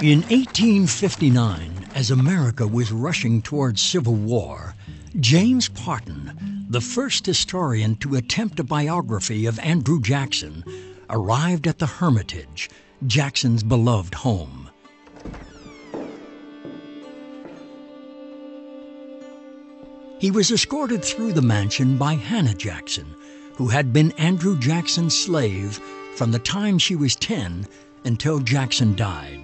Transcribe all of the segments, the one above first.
In 1859, as America was rushing towards civil war, James Parton, the first historian to attempt a biography of Andrew Jackson, arrived at the Hermitage, Jackson's beloved home. He was escorted through the mansion by Hannah Jackson, who had been Andrew Jackson's slave from the time she was 10 until Jackson died.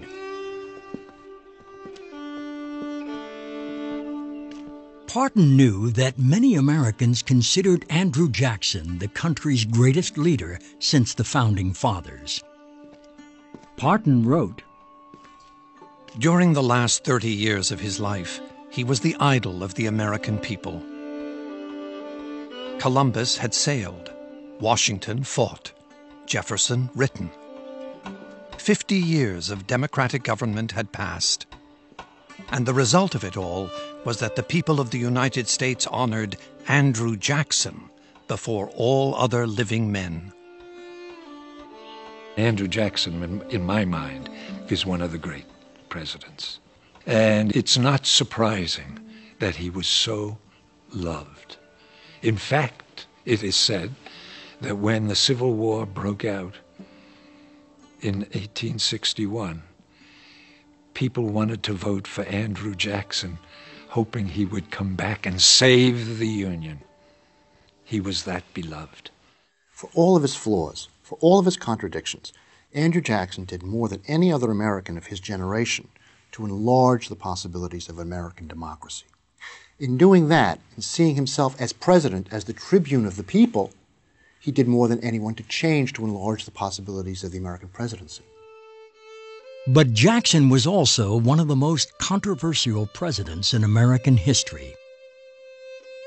Parton knew that many Americans considered Andrew Jackson the country's greatest leader since the Founding Fathers. Parton wrote, "During the last 30 years of his life, he was the idol of the American people. Columbus had sailed, Washington fought, Jefferson written. 50 years of democratic government had passed, and the result of it all was that the people of the United States honored Andrew Jackson before all other living men." Andrew Jackson, in my mind, is one of the great presidents. And it's not surprising that he was so loved. In fact, it is said that when the Civil War broke out in 1861, people wanted to vote for Andrew Jackson, hoping he would come back and save the Union. He was that beloved. For all of his flaws, for all of his contradictions, Andrew Jackson did more than any other American of his generation to enlarge the possibilities of American democracy. In doing that, and seeing himself as president, as the tribune of the people, he did more than anyone to change to enlarge the possibilities of the American presidency. But Jackson was also one of the most controversial presidents in American history.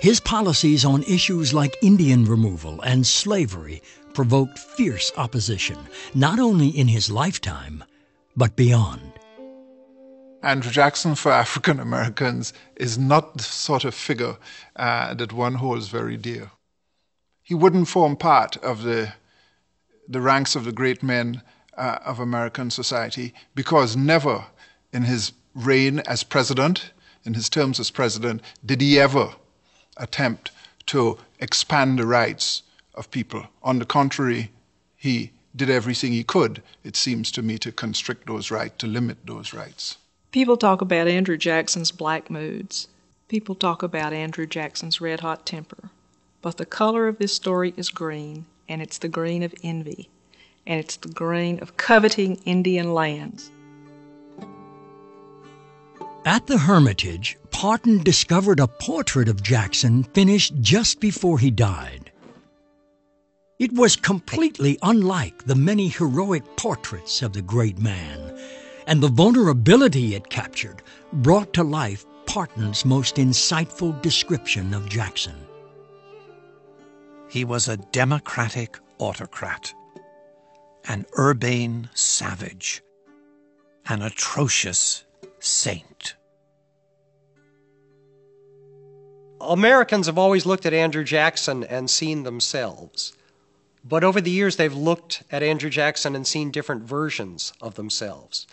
His policies on issues like Indian removal and slavery provoked fierce opposition, not only in his lifetime, but beyond. Andrew Jackson for African Americans is not the sort of figure that one holds very dear. He wouldn't form part of the ranks of the great men of American society, because never in his reign as president, in his terms as president, did he ever attempt to expand the rights of people. On the contrary, he did everything he could, it seems to me, to constrict those rights, to limit those rights. People talk about Andrew Jackson's black moods. People talk about Andrew Jackson's red-hot temper. But the color of this story is green, and it's the green of envy. And it's the green of coveting Indian lands. At the Hermitage, Parton discovered a portrait of Jackson finished just before he died. It was completely unlike the many heroic portraits of the great man, and the vulnerability it captured brought to life Parton's most insightful description of Jackson. He was a democratic autocrat, an urbane savage, an atrocious saint. Americans have always looked at Andrew Jackson and seen themselves. But over the years, they've looked at Andrew Jackson and seen different versions of themselves.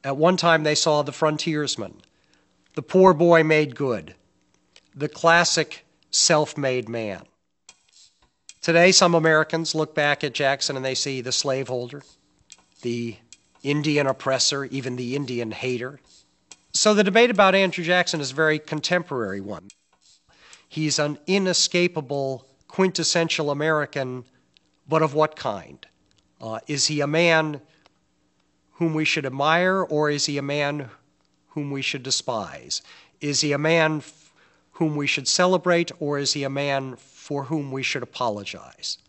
At one time, they saw the frontiersman, the poor boy made good, the classic self-made man. Today, some Americans look back at Jackson and they see the slaveholder, the Indian oppressor, even the Indian hater. So the debate about Andrew Jackson is a very contemporary one. He's an inescapable, quintessential American, but of what kind? Is he a man whom we should admire, or is he a man whom we should despise? Is he a man whom we should celebrate, or is he a man for whom we should apologize?